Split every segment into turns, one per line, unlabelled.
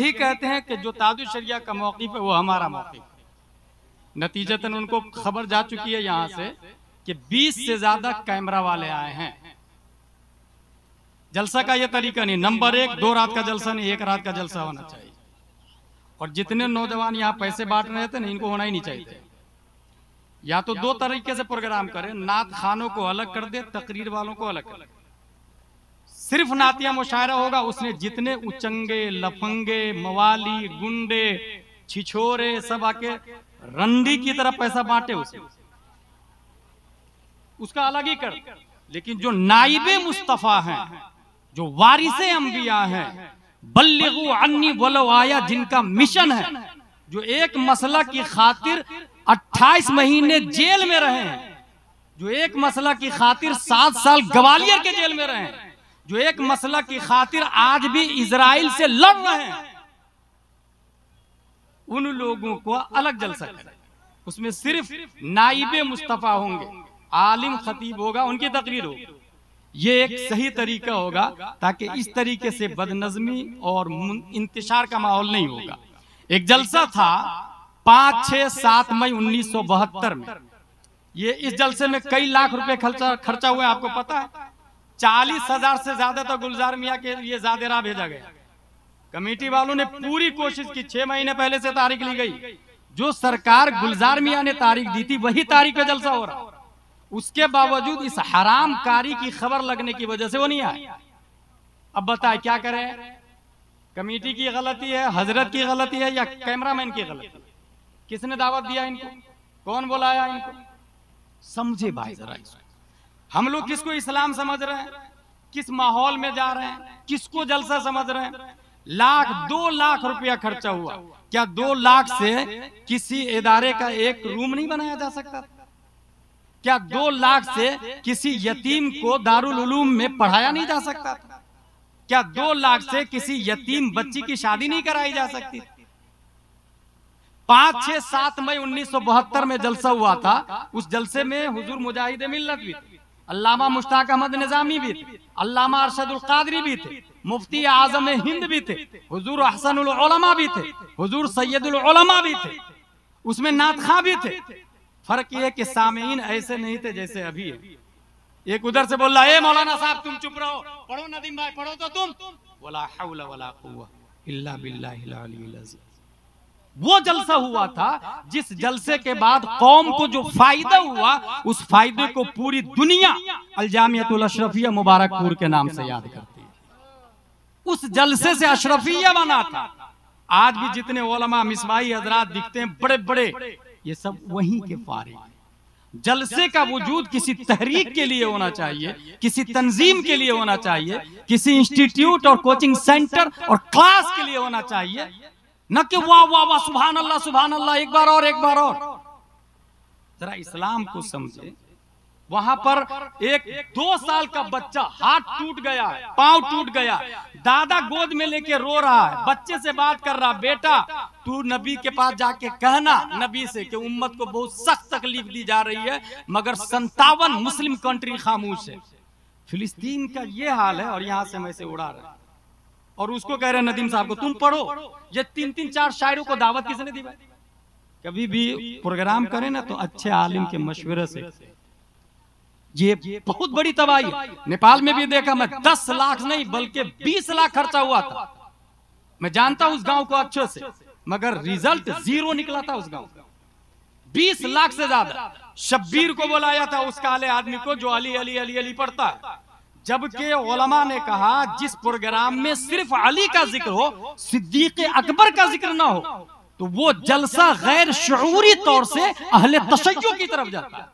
यही कहते हैं कि जो तादु शरिया का मौक़िफ़ है वो हमारा मौक़िफ़। नतीजतन उनको खबर जा चुकी है यहाँ से कि 20 से ज्यादा कैमरा वाले आए हैं। जलसा का ये तरीका नहीं, नंबर 1 2 रात का जलसा नहीं, 1 रात का जलसा होना चाहिए। और जितने नौजवान यहाँ पैसे बांट रहे थे ना, इनको होना ही नहीं चाहिए। या तो 2 तरीके से प्रोग्राम करें, नात खानों को अलग कर दे, तकरीर वालों को अलग कर दे। सिर्फ नातिया मुशायरा होगा, उसने जितने उचंगे, लफंगे, मवाली, गुंडे, छिछोरे सब आके रंडी की तरफ पैसा बांटे उसका अलग ही कर। लेकिन जो नाइबे मुस्तफा हैं, जो वारिसे अंबिया हैं, बल्लिगु अन्नी वलो आया, जिनका मिशन है, जो एक मसला की खातिर 28 महीने जेल में रहे हैं, जो एक मसला की खातिर 7 साल ग्वालियर के जेल में रहे हैं, जो एक मसला की खातिर आज भी इजराइल से लड़ रहे हैं, उन लोगों को अलग जलसा करें। उसमें सिर्फ नाइबे मुस्तफा होंगे, आलिम खतीब होगा, उनकी तकरीर होगी। ये एक सही तरीका होगा, ताकि इस तरीके से बदनज़मी और इंतशार का माहौल नहीं होगा। एक जलसा था 5, 6, 7 मई 1972 में। ये इस जलसे में कई लाख रुपए खर्चा हुआ, आपको पता है। 40,000 से ज्यादा तो गुलजार मियाँ के लिए ज़ादेरा भेजा गया। कमेटी वालों ने पूरी कोशिश की, 6 महीने पहले से तारीख ली गई। जो सरकार गुलजार मियाँ ने तारीख दी थी, वही तारीख पे जलसा हो रहा। उसके बावजूद इस हराम कारी की खबर लगने की वजह से वो नहीं आए। अब बताए क्या करें? कमेटी की गलती है, हजरत की गलती है, या कैमरामैन की गलती? किसने दावत दिया इनको? कौन बुलाया इनको? समझे भाई जरा इसको। हम लोग किसको इस्लाम समझ रहे हैं, किस माहौल में जा रहे हैं, किसको जलसा समझ रहे हैं? 2 लाख रुपया खर्चा हुआ। क्या 2 लाख से किसी इदारे का एक रूम नहीं बनाया जा सकता? क्या 2 लाख से किसी यतीम को दारुल उलूम में पढ़ाया नहीं जा सकता? क्या 2 लाख से किसी यतीम बच्ची की शादी नहीं कराई जा सकती? 5, 6, 7 मई 1972 में जलसा हुआ था। उस जलसे में हुजूर मुजाहिद मिल्लत भी थे, अल्लामा मुश्ताक अहमद निजामी भी थे, अल्लामा अरशदुल कादरी भी थे, मुफ्ती आजम हिंद भी थे, हुजूर अहसनुल उलमा भी थे, हुजूर सैयदुल उलमा भी थे, उसमें नातखा भी थे। फर्क ये है कि सामीन ऐसे नहीं थे जैसे अभी है। एक उधर से बोल रहा है, मौलाना साहब तुम चुप रहो, पढ़ो नदीम भाई, पढ़ो तो तुम। वला हौला वला कुव्वा इल्ला बिल्लाहिल अलील अज़ीम। वो जलसा हुआ था जिस जलसे के बाद कौम को जो फायदा हुआ, उस फायदे को पूरी दुनिया अल-जामियतुल अशरफिया मुबारकपुर के नाम से याद करती है। उस जलसे से अशरफिया बना था। आज भी जितने उलमा मिसबाही हजरात दिखते हैं बड़े बड़े, ये सब वहीं के फारिग हैं। जलसे का वजूद किसी तहरीक के लिए होना चाहिए, किसी तंजीम के लिए होना चाहिए, किसी इंस्टीट्यूट और कोचिंग सेंटर और क्लास के लिए होना चाहिए, न कि वाह वाह वाह सुभान अल्लाह एक बार और एक बार और। जरा इस्लाम को समझे। वहां पर एक 2 साल का बच्चा हाथ टूट गया है, पांव टूट गया, दादा गोद में लेके रो रहा है, बच्चे से बात कर रहा, बेटा तू नबी के पास जाके कहना नबी से कि उम्मत को बहुत सख्त तकलीफ दी जा रही है, मगर 57 मुस्लिम कंट्री खामोश है। फिलिस्तीन का ये हाल है और यहाँ से हम ऐसे उड़ा रहे हैं। और उसको कह रहे हैं नदीम साहब को तुम पढ़ो। ये 3-3, 4 शायरों को दावत किसने दी भाई? कभी भी प्रोग्राम करें ना तो अच्छे आलिम के मशवरे से। ये बहुत बड़ी तबाही है। नेपाल में भी देखा मैं, 10 लाख नहीं बल्कि 20 लाख खर्चा हुआ था। मैं जानता हूं उस गांव को अच्छे से, मगर रिजल्ट 0 निकला था उस गांव का। 20 लाख से ज्यादा। शब्बीर को बुलाया था उस काले आदमी को जो अली अली अली अली पढ़ता है, जबकि उलमा ने कहा जिस प्रोग्राम में सिर्फ अली का जिक्र हो, सिद्दीक अकबर का जिक्र ना हो, तो वो जलसा गैर शऊरी तौर से अहले तशय्युअ की तरफ जाता है।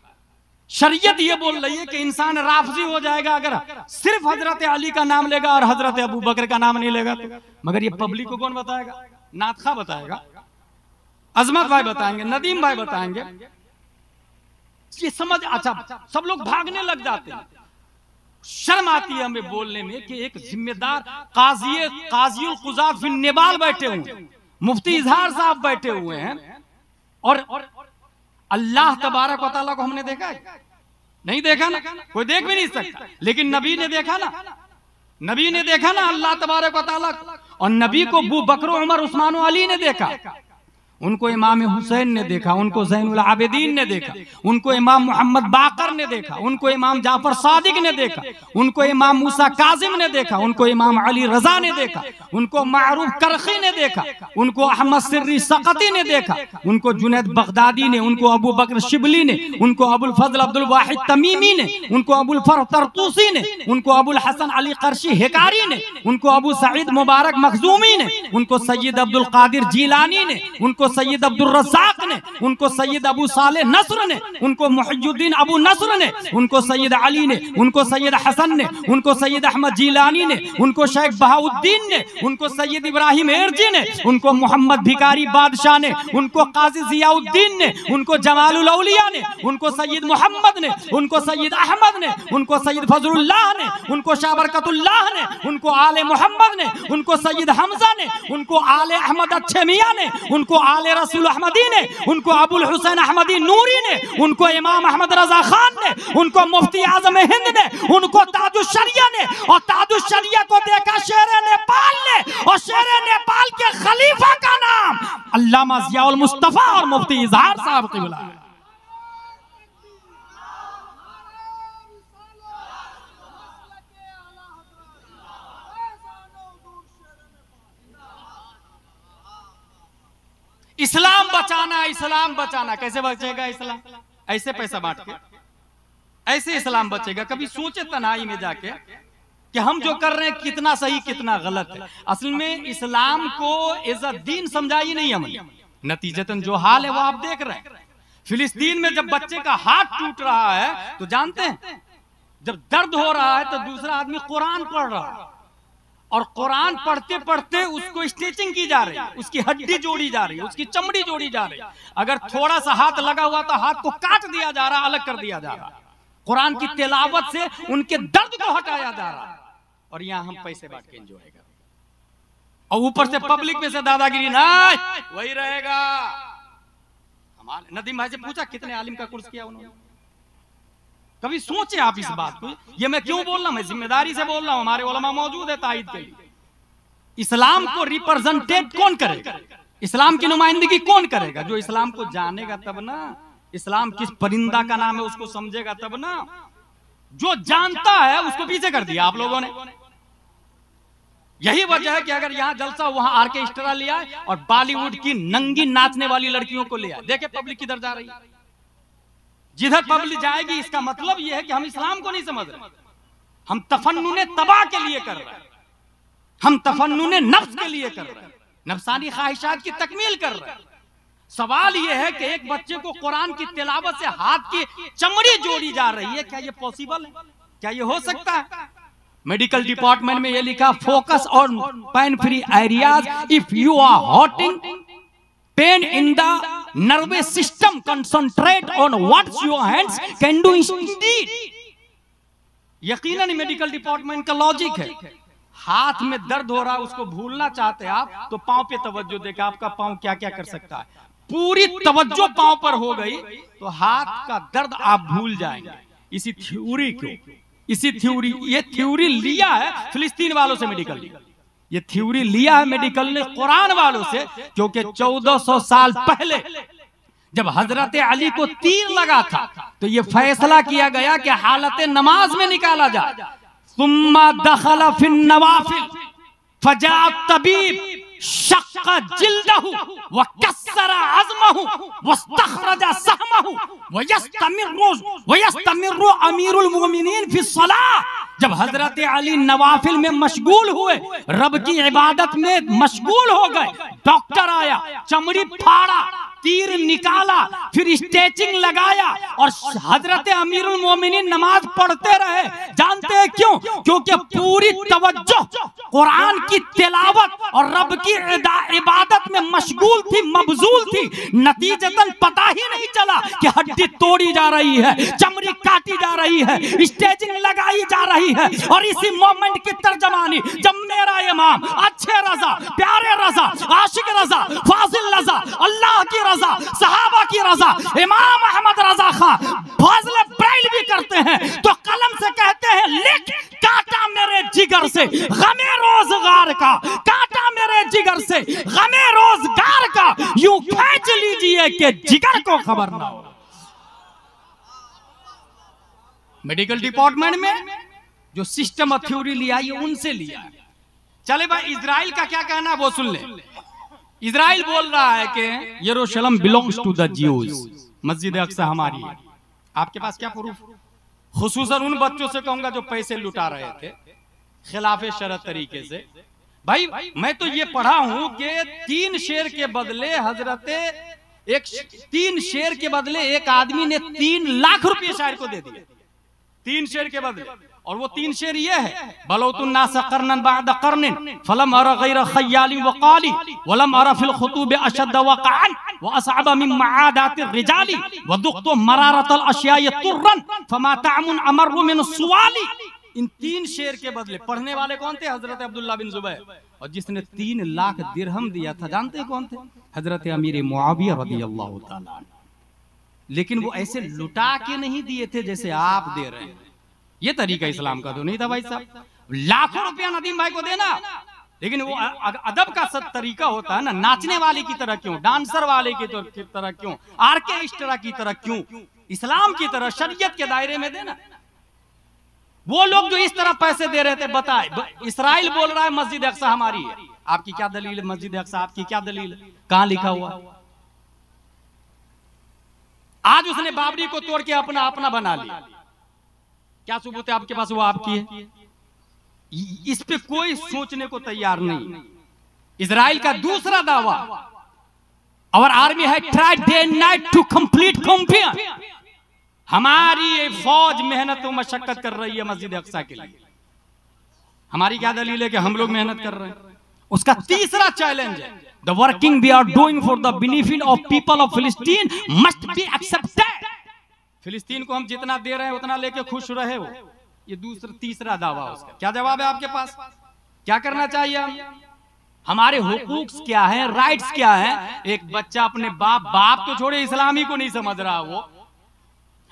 शरीयत ये बोल रही है कि इंसान राफजी हो जाएगा अगर सिर्फ हजरत अली का नाम लेगा और हजरत अबू बकर का नाम नहीं लेगा तो। मगर ये पब्लिक को कौन बताएगा? नातखा बताएगा, अजमत भाई बताएंगे, नदीम भाई बताएंगे। ये समझ, अच्छा सब लोग भागने लग जाते हैं। शर्म आती है हमें बोलने में कि एक जिम्मेदार काज़ियुल क़ुज़ात फिन नेपाल बैठे हुए हैं, मुफ्ती इजहार साहब बैठे हुए हैं, और अल्लाह तबारक व तआला को हमने देखा है? नहीं देखा ना, कोई देख भी नहीं सकता, लेकिन नबी ने देखा ना। नबी ने देखा ना अल्लाह तबारक व तआला, और नबी को अबू बकर, उमर, उस्मान और अली ने देखा, उनको इमाम हुसैन ने देखा, उनको ज़ैनुल आबिदीन ने देखा, उनको इमाम मोहम्मद बाकर ने देखा, उनको इमाम जाफर सादिक ने देखा, उनको इमाम मूसा काजिम ने देखा, उनको इमाम अली रजा ने देखा, उनको मारूफ करखी ने देखा, उनको अहमद सिर्री सकती ने देखा, उनको जुनैद बगदादी ने, उनको अबू बकर शिबली ने, उनको अबुल फजल अब्दुल वाहिद तमीमी ने, उनको अबुल फरह तरतूसी ने, उनको अबुल हसन अली कर्शी हिकारी ने, उनको अबू सईद मुबारक मखजूमी ने, उनको सैयद अब्दुल कादिर जीलानी ने, उनको सैयद अब्दुल रज़्ज़ाक ने, उनको सैयद अबू साले नस्र ने, उनको मुहियुद्दीन अबू नस्र ने, उनको सैयद अली ने, उनको सैयद हसन ने, उनको सैयद अहमद जीलानी ने, उनको शेख बहाउद्दीन ने, उनको सैयद इब्राहिम एरजी ने, उनको मोहम्मद भिकारी बादशाह ने, उनको काजी जियाउद्दीन ने, उनको जमालुल औलिया ने, उनको सैयद मोहम्मद ने, उनको सैयद अहमद ने, उनको सैयद फजलुल्लाह ने, उनको शाह बरकतुल्लाह ने, उनको आले मोहम्मद ने, उनको सैयद हमजा ने, उनको आले अहमद अच्छे मियां ने, उनको आले रसूल अहमदी ने, उनको अबुल हुसैन अहमदी नूरी ने, उनको इमाम अहमद रजा खान ने, उनको मुफ्ती आजम हिंद ने, उनको ताजुश शरिया ने, और ताजुश शरिया को देखा शेर नेपाल ने, और शेर नेपाल के खलीफा का नाम अल्लामा ज़ियाउल मुस्तफा और मुफ्ती इजहार साहब क़िबला। इस्लाम बचाना, इस्लाम बचाना, कैसे बचेगा इस्लाम? ऐसे पैसा बांट के ऐसे इस्लाम बचेगा? कभी सोचे तन्हाई में जाके कि हम जो कर रहे हैं कितना सही कितना गलत है। असल में इस्लाम को एज अ दीन समझा ही नहीं हमने, नतीजतन जो हाल है वो आप देख रहे हैं। फिलिस्तीन में जब बच्चे का हाथ टूट रहा है तो जानते हैं, जब दर्द हो रहा है तो दूसरा आदमी कुरान पढ़ रहा है, और कुरान पढ़ते पढ़ते उसको स्टिचिंग की जा रही है, उसकी हड्डी जोड़ी जा रही है, उसकी चमड़ी जोड़ी जा रही है। अगर थोड़ा सा हाथ लगा हुआ तो हाथ को काट दिया जा रहा, अलग कर दिया जा रहा। कुरान की तिलावत से उनके दर्द को हटाया जा रहा, और यहाँ हम पैसे बांट के एंजॉय कर, और ऊपर से पब्लिक में से दादागिरी नहीं, वही रहेगा। हमारे नदीम भाई से पूछा कितने आलिम का कोर्स किया उन्होंने? कभी सोचे आप इस बात को? ये मैं क्यों बोल रहा हूं? मैं जिम्मेदारी से बोल रहा हूं, हमारे उलमा मौजूद है ताईद के लिए। इस्लाम को रिप्रेजेंटेट कौन करेगा? इस्लाम की नुमाइंदगी कौन करेगा? जो इस्लाम को जानेगा तब ना, इस्लाम किस परिंदा का नाम है उसको समझेगा तब ना। जो जानता है उसको पीछे कर दिया आप लोगों ने। यही वजह है कि अगर यहाँ जलसा वहां आर्केस्ट्रा लिया और बॉलीवुड की नंगी नाचने वाली लड़कियों को लिया, देखे पब्लिक किधर जा रही है। जिधर पब्लिक जाएगी इसका मतलब यह है कि हम इस्लाम को नहीं समझ रहे, हम तफन्नुने तबाह के लिए कर रहे हैं, हम तफन्नुने नफ्स के लिए कर रहे हैं, नफ्सानी ख्वाहिशात की तकमील कर रहे हैं। सवाल यह है कि एक बच्चे को कुरान की तिलावत से हाथ की चमड़ी जोड़ी जा रही है, क्या यह पॉसिबल है? क्या यह हो सकता है? मेडिकल डिपार्टमेंट में यह लिखा, focus on pain free areas if you are hurting pain in the nervous system, concentrate on what your hands can do instead। यकीनन मेडिकल डिपार्टमेंट का लॉजिक है। हाथ में दर्द हो रहा है उसको भूलना चाहते हैं आप, तो पांव पे तवज्जो देकर आपका पांव क्या क्या कर सकता है, पूरी तवज्जो पांव पर हो गई तो हाथ का दर्द आप भूल जाएंगे। इसी थ्योरी को, ये थ्योरी लिया है फिलिस्तीन वालों से मेडिकल, ये थ्योरी लिया है मेडिकल ने कुरान वालों से, क्योंकि 1400 साल पहले जब हजरत अली को तीर लगा था तो ये फैसला किया गया कि हालत नमाज में निकाला जाए। सुम्मा दखल फिन नवाफिल फजा तबीब शक्का जिल्दहु व कस्सरा अज़महु वस्तखरजा सहमहु व यस्तमिरु अमीरुल मुमिनीन फी सलाह। जब हजरत अली नवाफिल में मशगूल हुए, रब की इबादत में मशगूल हो गए, डॉक्टर आया, चमड़ी फाड़ा, तीर निकाला, फिर स्टेचिंग लगाया और हजरत अमीरुल मोमिनीन नमाज पढ़ते रहे। जानते हैं क्यों? क्योंकि पूरी तवज्जो कुरान की तिलावत और रब की इबादत में मशगूल थी, मबजूल थी। नतीजतन पता ही नहीं चला कि हड्डी तोड़ी जा रही है, चमड़ी काटी जा रही है, स्टेचिंग लगाई जा रही है। और इसी मोमेंट की तर्जमानी जब मेरा इमाम अच्छे रजा, प्यारे रजा, आशिक रजा, फाजिल रजा, अल्लाह की रजा, सहाबा की रजा, इमाम अहमद रजा खान फाज़िल ब्रेलवी करते हैं तो कलम से कहते हैं, लिख काटा मेरे जिगर से का, काटा मेरे जिगर से गमे रोजगार का, यूं खींच लीजिए कि जिगर को खबर ना हो। मेडिकल डिपार्टमेंट में जो सिस्टम ऑफ थ्योरी लिया ये उनसे लिया। चले भाई इजराइल का क्या कहना है वो सुन ले। इजराइल बोल रहा है कि यरूशलेम बिलोंग्स टू द ज्यूज, मस्जिद अक्सा हमारी है। आपके पास क्या प्रूफ? खुसूसन उन बच्चों से कहूंगा जो पैसे लुटा रहे थे खिलाफे शरत तरीके से। भाई मैं तो ये पढ़ा हूं कि 3 शेर के बदले एक 3 शेर के बदले एक आदमी ने 3 लाख रुपए शायर को दे दिए, 3 शेर के बदले। और वो 3 शेर ये है, बलौतुन्नास कर्नन बाद कर्निन फलम अरा गैर खय्याली वकाली वलम अरा फिल खुतूब अशद वक़अन व असअब मिन मआदात रिजाली व दुक़्तु मरारतल अशियाय तुर्रन फमा तामुन अमरु मिन सुवाली। इन 3 शेर के बदले पढ़ने वाले कौन थे? हजरत अब्दुल्लाह बिन जुबैर। और जिसने 3 लाख दिरहम दिया था जानते कौन थे? हजरत अमीर मुआविया रदियल्लाहु ताला। लेकिन वो ऐसे लुटा के नहीं दिए थे जैसे आप दे रहे हैं। ये तरीका इस्लाम का तो नहीं था भाई साहब। लाखों रुपया नदीम भाई को देना, लेकिन वो अदब का सब तरीका होता है ना। नाचने वाले की तरह क्यों, डांसर वाले की तरह क्यों, आर्केस्ट्रा की तरह क्यों, इस्लाम की तरह शरीयत के दायरे में देना। वो लोग जो इस तरह पैसे दे रहे थे बताए। इस्राइल बोल रहा है मस्जिद अक्सा हमारी है। आपकी क्या दलील है? मस्जिद अक्सा आपकी क्या दलील है? कहां लिखा हुआ? आज उसने बाबरी को तोड़ के अपना अपना बना लिया। क्या सबूत है आपके पास वो आपकी है? इस पे कोई सोचने को तैयार नहीं। इजराइल का दूसरा दावा, आवर आर्मी है tried day and night to complete compare. हमारी फौज मेहनत और मशक्कत कर रही है मस्जिद अक्सा के लिए। हमारी क्या दलील है कि हम लोग मेहनत कर रहे हैं? उसका तीसरा चैलेंज है, the working we are doing for the benefit of people of फिलिस्तीन मस्ट बी एक्सेप्टेड। फिलिस्तीन को हम जितना दे रहे हैं उतना लेके खुश रहे हो। ये तीसरा दावा उसका। क्या जवाब है आपके पास? क्या करना चाहिए? हमारे हुकूक क्या है, राइट्स क्या है? एक बच्चा अपने बाप तो छोड़े इस्लामी को नहीं समझ रहा वो।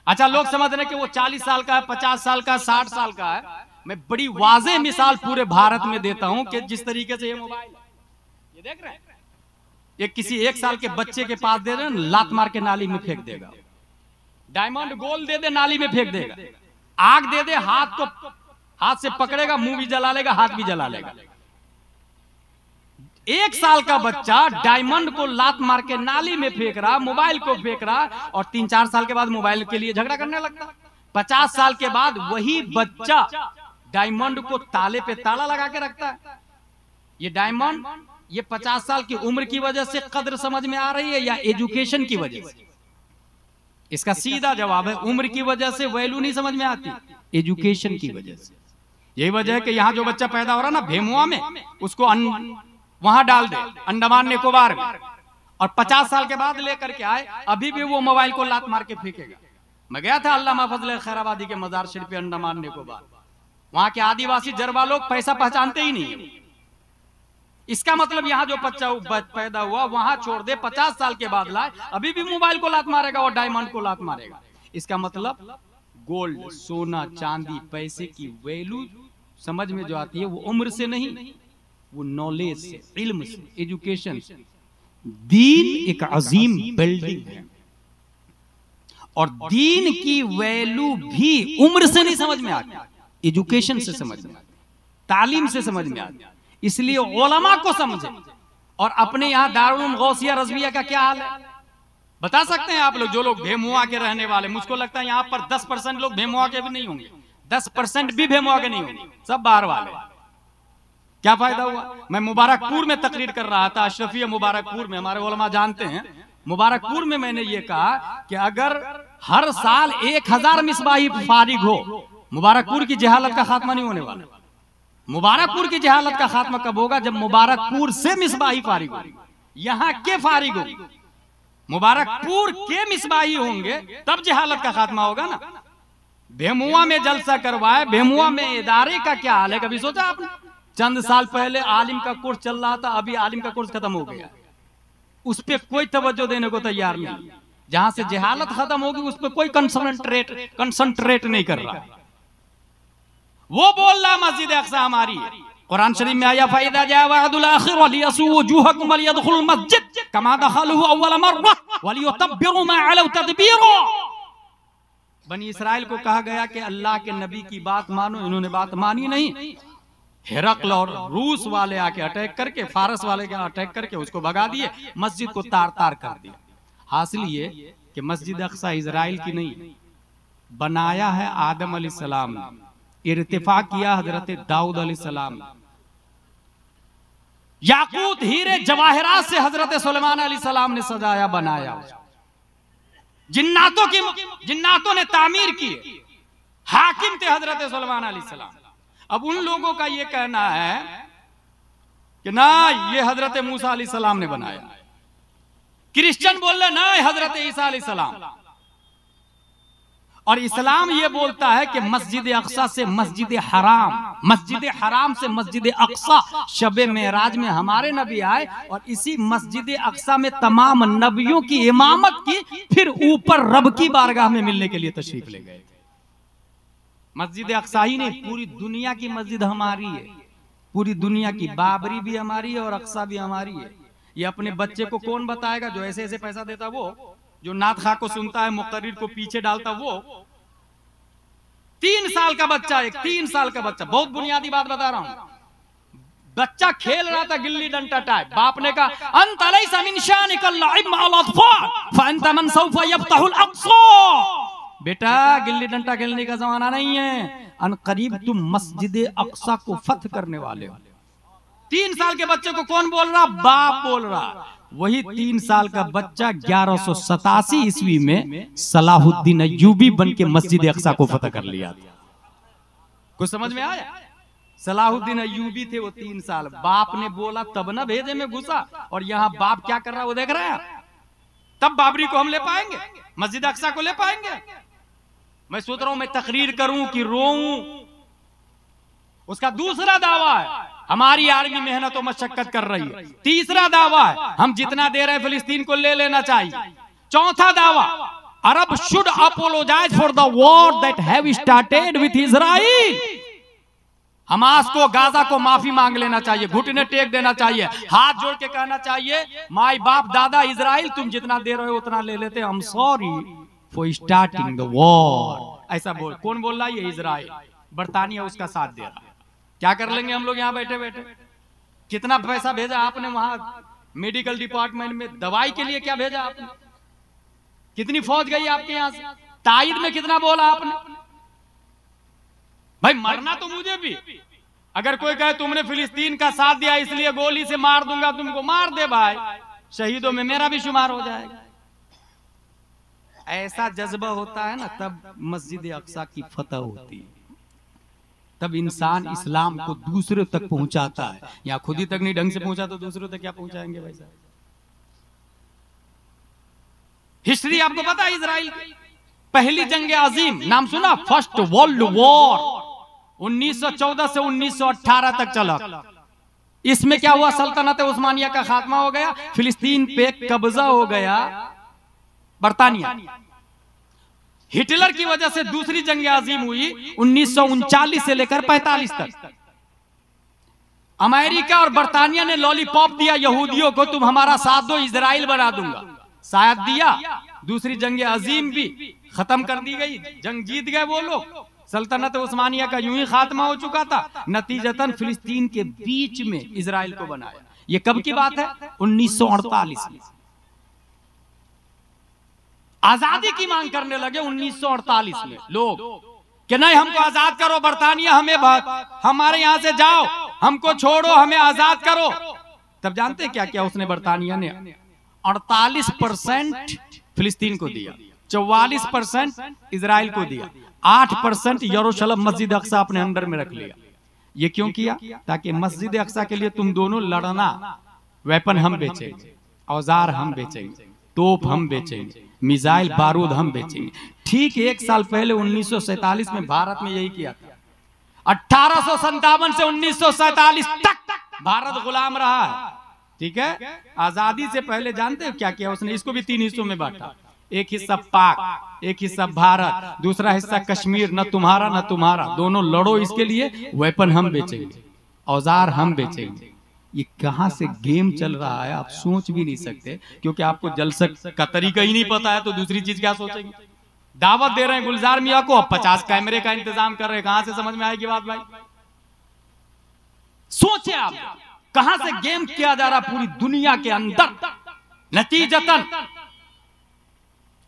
अच्छा लोग समझ रहे कि वो 40 साल का है, 50 साल का, 60 साल का है। मैं बड़ी वाज़ेह मिसाल पूरे भारत में देता हूं कि जिस तरीके से ये मोबाइल ये देख रहे हैं, ये किसी 1 साल के बच्चे के पास दे रहे हैं, लात मार के नाली में फेंक देगा। डायमंड गोल्ड दे दे नाली में फेंक देगा। आग दे दे हाथ से पकड़ेगा, मुंह भी जला लेगा, हाथ भी जला लेगा। 1 साल का बच्चा डायमंड को लात मार के नाली में फेंक रहा, मोबाइल को फेंक रहा, और 3-4 साल के बाद मोबाइल के लिए झगड़ा करने लगता। 50 साल के बाद वही बच्चा डायमंड को ताले पे ताला लगा के रखता है। ये डायमंड ये 50 साल की उम्र की वजह से कद्र समझ में आ रही है या एजुकेशन की वजह से? इसका सीधा जवाब है उम्र की वजह से वैल्यू नहीं समझ में आती, एजुकेशन की वजह से। यही वजह है कि यहाँ जो बच्चा पैदा हो रहा ना भेमुआ में, उसको वहां डाल दे अंडमान निकोबार में, और 50 साल के बाद लेकर के आए, अभी भी वो मोबाइल को लात मार के फेंकेगा। मैं गया था अल्लामा फजल खैराबादी के मजार शरीफ पे अंडमान निकोबार। वहां के आदिवासी जरवा लोग पैसा पहचानते ही नहीं है। इसका मतलब यहाँ जो बच्चा पैदा हुआ वहां छोड़ दे, 50 साल के बाद लाए, अभी भी मोबाइल को लात मारेगा और डायमंड को लात मारेगा। इसका मतलब गोल्ड, सोना, चांदी, पैसे की वैल्यू समझ में जो आती है वो उम्र से नहीं, वो नॉलेज से, इल्म से, एजुकेशन से। दीन एक अजीम बिल्डिंग है और दीन की वैल्यू भी उम्र से नहीं समझ में आती, एजुकेशन से समझ में आती, तालीम से समझ में आती। इसलिए उलमा को समझे। और अपने यहाँ दारुल गौसिया रज़विया का क्या हाल है बता सकते हैं आप लोग? जो लोग भेमुआ के रहने वाले, मुझको लगता है यहाँ पर 10% लोग भेमुआ के भी नहीं होंगे, 10% भी भेमुआ के नहीं होंगे, सब बाहर वाले। क्या फायदा हुआ? मैं मुबारकपुर में तकरीर कर रहा था, अशरफिया मुबारकपुर में, हमारे उलमा जानते हैं। मुबारकपुर में मैंने ये कहा कि अगर हर साल 1000 मिसबाही फारिग हो, मुबारकपुर की जहालत का खात्मा नहीं होने वाला। मुबारकपुर की जहालत का खात्मा कब होगा? जब मुबारकपुर से मिसबाही फारिग होगी, यहाँ के फारिग होगी, मुबारकपुर के मिसबाही होंगे, तब जहालत का खात्मा होगा ना। भेमुआ में जलसा करवाए, भेमुआ में इदारे का क्या हाल है कभी सोचा आपने? चंद साल पहले आलिम का कोर्स चल रहा था, अभी आलिम का कोर्स खत्म हो गया, उस पर कोई तवज्जो देने को तैयार नहीं। जहां से जहालत खत्म होगी उस पर कोई कंसंट्रेट नहीं कर रहा। वो बोल रहा मस्जिद अक्सा हमारी है, कुरान शरीफ में आया फ़इज़ा जाअ वअदुल आखिर वलियसू वजूहकुम वलियदखुल मस्जिद कमा दखलहु अव्वल मर्रा वलियुतब्बिरू मा अलौ तदबीरा। बनी इसराइल को कहा गया कि अल्लाह के नबी की बात मानो, इन्होंने बात मानी नहीं। हेरक्ल और रूस वाले आके अटैक करके, फारस वाले के अटैक करके उसको भगा दिए, मस्जिद को तार तार कर दिया। हासिल ये कि मस्जिद अक्सा इजराइल की नहीं, बनाया है आदम अलैहिस्सलाम ने, इर्तिफा किया हजरत दाऊद अलैहिस्सलाम, याकूत हीरे जवाहरात से हजरत सुलेमान अलैहिस्सलाम ने सजाया बनाया। जिन्नातों ने तामीर की, हाकिम थे हजरत सुलेमान अलैहिस्सलाम। अब उन लोगों का ये कहना है कि ना ये हजरत मूसा अलैहिस्सलाम ने बनाया, क्रिश्चियन बोल रहे ना हजरत ईसा अलैहिस्सलाम, और इस्लाम ये बोलता है कि मस्जिद अक्सा से मस्जिद हराम, मस्जिद हराम से मस्जिद अक्सा, शबे मेराज में हमारे नबी आए और इसी मस्जिद अक्सा में तमाम नबियों की इमामत की, फिर ऊपर रब की बारगाह में मिलने के लिए तशरीफ ले गए। मस्जिद अक्सा ही नहीं, पूरी दुनिया की मस्जिद हमारी है, पूरी दुनिया की। बाबरी भी हमारी है और अक्सा भी हमारी है। ये अपने बच्चे को कौन बताएगा? जो ऐसे ऐसे पैसा देता वो, जो नात खा को सुनता है, मुक्तरीर को पीछे डालता वो। 3 साल का बच्चा, एक 3 साल का बच्चा, बहुत बुनियादी बात बता रहा हूं, बच्चा खेल रहा था गिल्ली डंडा टाइप, बाप ने कहा अंत लैसा मिन शानिकल लइब मअल अत्फाल फअंत मन सौफ यफ्तहुल अक्सा। बेटा गिल्ली डंडा खेलने का जमाना नहीं है, अनकरीब तुम मस्जिद अक्सा को फतह करने वाले हो। 3 साल के बच्चे को कौन बोल रहा? बाप बोल रहा। वही 3 साल का बच्चा 1187 ईस्वी में सलाहुद्दीन अय्यूबी बन के मस्जिद अक्सा को फतह कर लिया। कुछ समझ में आया? सलाहुद्दीन अय्यूबी थे वो 3 साल। बाप ने बोला तब ना भेजे में घुसा, और यहाँ बाप क्या कर रहा है वो देख रहे हैं। तब बाबरी को हम ले पाएंगे, मस्जिद अक्सा को ले पाएंगे? मैं सोच रहा हूं मैं तकरीर करूं कि रोऊं। उसका दूसरा दावा है हमारी आर्मी मेहनत और मशक्कत कर रही है। तीसरा दावा है हम जितना दे रहे हैं फिलिस्तीन को ले लेना चाहिए। चौथा दावा, Arab should apologize for the war that have started with Israel. Hamas को, गाजा को माफी मांग लेना चाहिए, घुटने टेक देना चाहिए, हाथ जोड़ के कहना चाहिए माई बाप दादा इजराइल तुम जितना दे रहे हो उतना ले लेते, I am sorry for starting the war. ऐसा बोल, कौन बोल रहा है? ये इजराइल। बरतानिया उसका साथ दे रहा है। क्या कर लेंगे हम लोग यहाँ बैठे बैठे? कितना पैसा भेजा आपने वहां मेडिकल डिपार्टमेंट में, दवाई के लिए क्या भेजा आपने? कितनी फौज गई आपके यहाँ से? ताइद में कितना बोला आपने? भाई मरना तो मुझे भी, अगर कोई कहे तुमने फिलिस्तीन का साथ दिया इसलिए गोली से मार दूंगा तुमको, मार दे भाई, शहीदों में मेरा भी शुमार हो जाएगा। ऐसा जज्बा होता है ना, तब मस्जिद अक्सा की फतह होती है, तब इंसान इस्लाम को दूसरे तक पहुंचाता है। या खुद ही तक नहीं ढंग से पहुंचा तो दूसरों तक क्या पहुंचाएंगे भाई साहब? हिस्ट्री आपको पता है इजराइल की? पहली जंग अजीम नाम सुना? फर्स्ट वर्ल्ड वॉर 1914 से 1918 तक चला। इसमें क्या हुआ? सल्तनत उस्मानिया का खात्मा हो गया, फिलिस्तीन पे कब्जा हो गया बरतानिया। हिटलर की वजह से दूसरी जंग अजीम हुई 1939 से लेकर 45 तक। अमेरिका और बरतानिया ने लॉलीपॉप दिया यहूदियों को, तुम हमारा साथ दो इजराइल बना दूंगा। शायद दिया। दूसरी जंग अजीम भी खत्म कर दी गई, जंग जीत गए वो लोग। सल्तनत उस्मानिया का यूं ही खात्मा हो चुका था। नतीजतन फिलिस्तीन के बीच में इजराइल को बनाया। ये कब की बात है? 1948 में। आजादी की मांग करने लगे 1948 में लोग कि नहीं हमको आजाद करो बरतानिया, हमें हमारे यहां से जाओ, हमको छोड़ो, हमें आजाद करो। तब जानते हैं क्या क्या उसने? बरतानिया ने 48% फिलिस्तीन को दिया, 44% इजराइल को दिया, 8% यरूशलेम मस्जिद अक्सा अपने अंडर में रख लिया। ये क्यों किया? ताकि मस्जिद अक्सा के लिए तुम दोनों लड़ना, वेपन हम बेचेंगे, औजार हम बेचेंगे, तोप हम बेचेंगे, मिसाइल बारूद हम बेचेंगे। ठीक 1 साल पहले 1947 में भारत में यही किया था। 1857 से 1947 तक भारत गुलाम रहा है। ठीक है, आजादी से पहले जानते हो क्या किया उसने? इसको भी 3 हिस्सों में बांटा। एक हिस्सा पाक, एक हिस्सा भारत, दूसरा हिस्सा कश्मीर, न तुम्हारा न तुम्हारा, दोनों लड़ो इसके लिए, वेपन हम बेचेंगे। औजार हम बेचेंगे। ये कहां से गेम चल रहा है आप सोच भी नहीं सकते, क्योंकि आपको जलसे का तरीका ही नहीं पता है तो दूसरी चीज क्या सोचेंगे। दावत दे रहे हैं गुलजार मियां को, अब 50 कैमरे का इंतजाम कर रहे हैं, कहां से समझ में आएगी बात भाई। सोचे आप कहां से गेम किया जा रहा पूरी दुनिया के अंदर। नतीजतन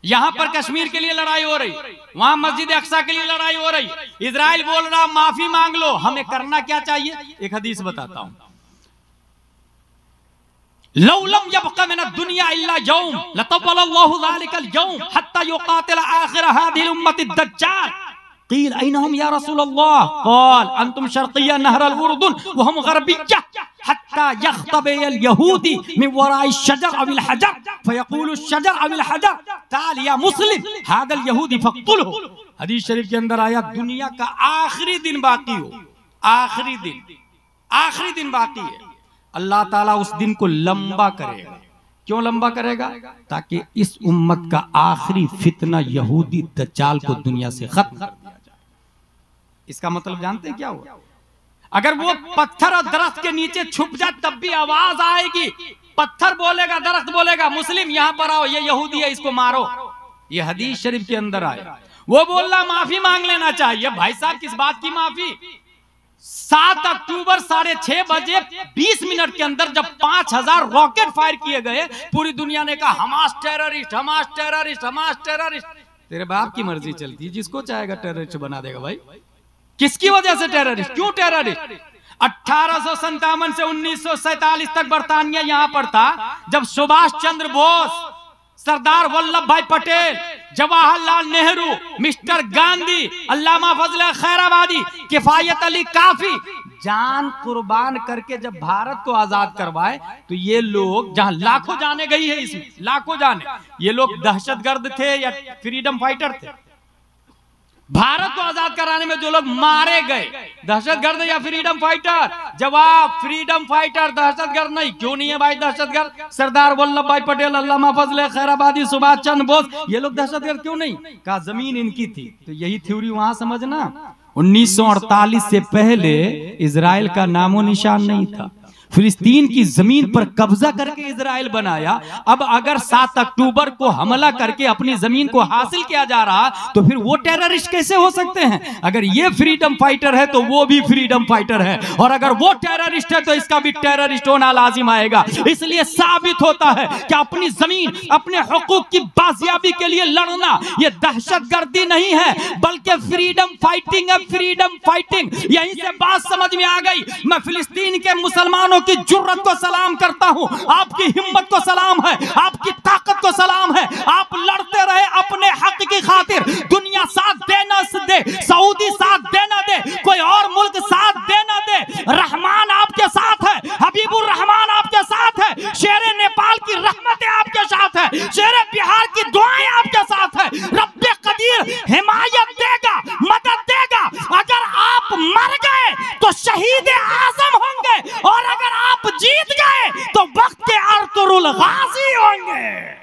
यहां पर कश्मीर के लिए लड़ाई हो रही, वहां मस्जिद अक्सा के लिए लड़ाई हो रही, इजराइल बोल रहा माफी मांग लो। हमें करना क्या चाहिए, एक हदीस बताता हूं। लौलम यबqa मिन दुनिया इल्ला यौम लतवल्लाहु ज़ालिकल यौम हत्ता युकातिल आखिर हादिल उम्मति दज्जाल। क़ील ऐनहुम या रसूलल्लाह? क़ाल अंतुम शर्क़िया नहरल उर्दुन व हम ग़रबिय्या हत्ता यख्तबिल यहूदी मिन वराइ शजर अविल हजर फयक़ूलु शजर अविल हजर क़ाल या मुस्लिम हादल यहूदी फ़क़्तुलहु। हदीस शरीफ के अंदर आया दुनिया का आखिरी दिन बाकी हो, आखिरी दिन बाकी है, अल्लाह ताला उस दिन को लंबा करेगा। क्यों लंबा करेगा? ताकि इस उम्मत का आखिरी फितना यहूदी दज्जाल को दुनिया से खत्म कर दिया जाए। इसका मतलब जानते हैं क्या हुआ? अगर वो पत्थर और दरख्त के नीचे छुप जाए तब भी आवाज आएगी। पत्थर बोलेगा, दरख्त बोलेगा मुस्लिम यहाँ पर आओ, ये यहूदी है इसको मारो। ये हदीस शरीफ के अंदर आए। वो बोल रहा माफी मांग लेना चाहिए। भाई साहब किस बात की माफी? 7 अक्टूबर 6:30 बजे 20 मिनट के अंदर जब 5000 रॉकेट फायर किए गए, पूरी दुनिया ने कहा Hamas terrorist, Hamas terrorist, Hamas terrorist. तेरे बाप की मर्जी चलती है, जिसको चाहेगा टेररिस्ट बना देगा भाई। किसकी वजह से टेररिस्ट? क्यों टेररिस्ट? 1857 से 1947 तक बरतानिया यहां पर था, जब सुभाष चंद्र बोस, सरदार वल्लभ भाई पटेल, जवाहरलाल नेहरू, मिस्टर गांधी, अल्लामा फजल खैराबादी, किफायत अली काफी जान कुर्बान करके जब भारत को आजाद करवाए, तो ये लोग जहां लाखों जाने गई है, इसमें लाखों जाने, ये लोग दहशतगर्द थे या फ्रीडम फाइटर थे? भारत को आजाद कराने में जो लोग मारे गए, दहशतगर्द या फ्रीडम फाइटर? जवाब फ्रीडम फाइटर, दहशतगर्द नहीं। क्यों नहीं है भाई दहशतगर्द? सरदार वल्लभ भाई पटेल, अल्लामा फजल खैराबादी, सुभाष चंद्र बोस, ये लोग दहशतगर्द क्यों नहीं? कहा जमीन इनकी थी। तो यही थ्योरी वहां समझना। 1948 से पहले इजराइल का नामो निशान नहीं था। फिलिस्तीन की जमीन पर कब्जा करके इजराइल बनाया। अब अगर 7 अक्टूबर को हमला करके अपनी जमीन को हासिल किया जा रहा, तो फिर वो टेररिस्ट कैसे हो सकते हैं? अगर ये फ्रीडम फाइटर है तो वो भी फ्रीडम फाइटर है, और अगर वो टेररिस्ट है तो इसका भी टेररिस्ट होना लाजिम आएगा। इसलिए साबित होता है कि अपनी जमीन, अपने हुकूक की बाजियाबी के लिए लड़ना ये दहशतगर्दी नहीं है, बल्कि फ्रीडम फाइटिंग है। फ्रीडम फाइटिंग, यहीं से बात समझ में आ गई। मैं फिलिस्तीन के मुसलमानों की जुर्रत को सलाम करता हूं, आपकी हिम्मत को सलाम है, आपकी ताकत को सलाम है। आप लड़ते रहे अपने हक की खातिर। दुनिया साथ देना दे, सऊदी साथ देना दे, कोई और मुल्क साथ देना दे, रहमान आपके साथ है, हबीबुर रहमान आपके साथ है, शेरे नेपाल की रहमतें आपके साथ है, शेरे बिहार की दुआएं आपके साथ है। रब्बे कदीर हिमायत देगा, मदद देगा। अगर आप मर गए तो शहीद आजम होंगे, और अगर आप जीत गए तो वक्त के अर्तुरुल गाजी होंगे।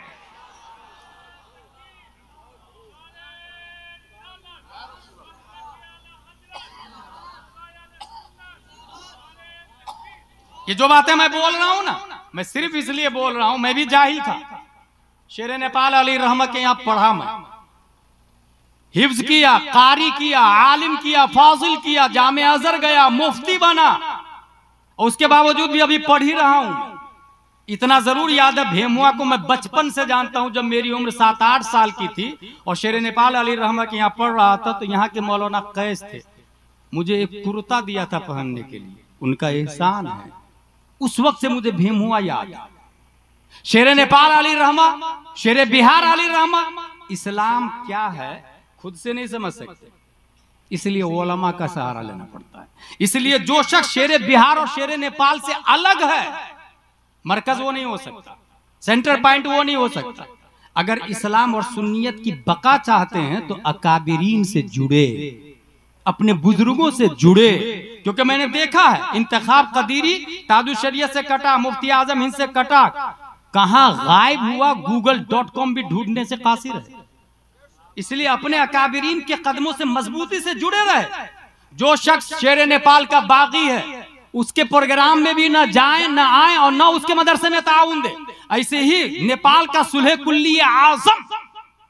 ये जो बातें मैं बोल रहा हूं ना, मैं सिर्फ इसलिए बोल रहा हूं, मैं भी जाहिल था। शेरे नेपाल अली रहमत के यहां पढ़ा, मैं हिफ्ज किया, कारी किया, आलिम किया, फाजिल किया, जामे अजहर गया, मुफ्ती बना, और उसके बावजूद भी अभी पढ़ ही रहा हूं। इतना जरूर याद है, भेमुआ को मैं बचपन से जानता हूं, जब मेरी उम्र 7-8 साल की थी और शेरे नेपाल अली रहमत के यहाँ पढ़ रहा था, तो यहाँ के मौलाना कैस थे, मुझे एक कुर्ता दिया था पहनने के लिए, उनका एहसान है। उस वक्त से मुझे भेमुआ याद है। शेरे नेपाल अली रहमा, शेरे बिहार अली रहमा, इस्लाम क्या है खुद से नहीं समझ सकते, इसलिए उलमा का सहारा लेना पड़ता है। इसलिए जो शख्स शेरे बिहार और शेरे नेपाल से अलग है, मरकज वो नहीं हो सकता, सेंटर पॉइंट वो नहीं हो सकता। अगर इस्लाम और सुन्नियत की बका चाहते हैं तो अकाबिरीन से जुड़े, अपने बुजुर्गों से जुड़े। क्योंकि मैंने देखा है, इंतखाब कदीरी ताजुल शरीयत से कटा, मुफ्ती आजम हिंद से कटा, कहां गायब हुआ, google.com भी ढूंढने से कासिर है। इसलिए अपने अकाबिरीन के कदमों से मजबूती से जुड़े रहे। जो शख्स शेरे नेपाल का बागी है, उसके प्रोग्राम में भी ना जाएं ना आए और ना उसके मदरसे में ताउन दे। ऐसे ही नेपाल का सुलह कुल्ली आजम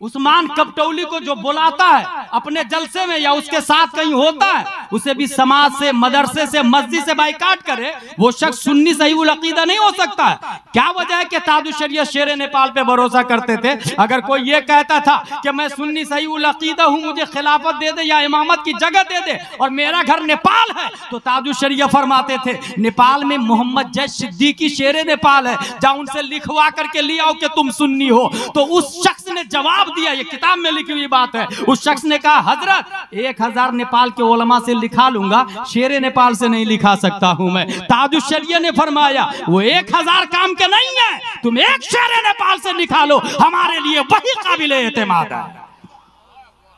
उस्मान कपटौली को जो बुलाता है अपने जलसे में या उसके साथ कहीं होता है, उसे भी समाज से, मदरसे से, मस्जिद से बाइकाट करे, वो शख्स सुन्नी सही उल अकीदा नहीं हो सकता है। क्या वजह है कि ताजुश शरीयत शेर नेपाल पे भरोसा करते थे? अगर कोई ये कहता था कि मैं सुन्नी सही उल अकीदा हूं, मुझे खिलाफत दे दे या इमामत की जगह दे दे और मेरा घर नेपाल है, तो ताजुश शरीयत फरमाते थे नेपाल में मोहम्मद जैद सिद्दीकी शेर नेपाल है, जाओ उनसे लिखवा करके ले आओ कि तुम सुन्नी हो। तो उस शख्स ने जवाब दिया, ये किताब में लिखी हुई बात है, उस शख्स ने कहा हजरत 1000 नेपाल के उलमा से लिखा लूंगा, शेर नेपाल से नहीं लिखा सकता हूं मैं। ताजुश शरीयत ने फरमाया वो 1000 काम के नहीं है, तुम एक शेर नेपाल से लिखा लो, हमारे लिए वही काबिले एतमाद है।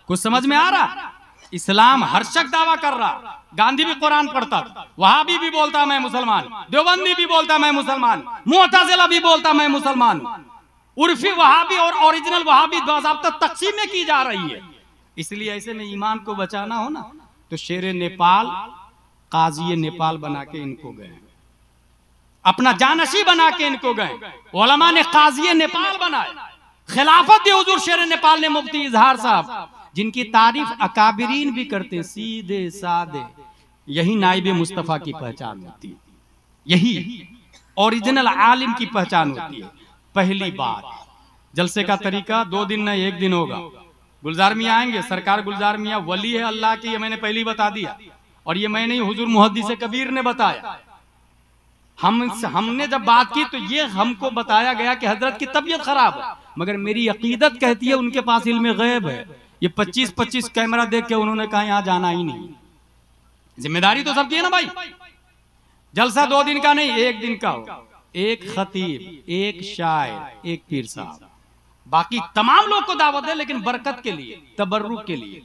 कुछ समझ में आ रहा? इस्लाम हर शख्स दावा कर रहा। गांधी भी कुरान पढ़ता, वहाबी भी बोलता मैं मुसलमान, देवबंदी भी बोलता मैं मुसलमान, मुअतज़िला भी बोलता मैं मुसलमान। उर्फी वहाबी और ओरिजिनल वहाबी बाज़ाब्ता तक़सीमें की जा रही है। इसलिए ऐसे में ईमान को बचाना हो ना, तो शेर नेपाल काजी नेपाल बना के इनको गए, अपना जानशी बना के इनको गए। उलमा ने काजी नेपाल बनाए, खिलाफत दी हुजूर शेर नेपाल ने मुफ्ती इजहार साहब, जिनकी तारीफ अकाबिरीन भी करते हैं, सीधे साधे। यही नाइबे मुस्तफा की पहचान होती है, यही ओरिजिनल आलिम की पहचान होती है। पहली बात, जलसे का तरीका 2 दिन न 1 दिन होगा। गुलजार मियाँ आएंगे, सरकार गुलजार मियाँ वली है अल्लाह की, ये मैंने पहले ही बता दिया, और ये मैंने हुजूर मुहद्दिस कबीर ने बताया। हमने जब बात की तो ये हमको बताया गया कि हजरत की तबीयत खराब है, मगर मेरी अकीदत कहती है उनके पास इल्म गैब है। ये 25-25 कैमरा देख के उन्होंने कहा यहाँ जाना ही नहीं। जिम्मेदारी तो सबकी है ना भाई। जलसा 2 दिन का नहीं, 1 दिन का हो, एक खतीब, एक शायर, एक पीर साहब, बाकी तमाम लोग को दावत है, लेकिन बरकत के लिए, तबर्रुक के लिए,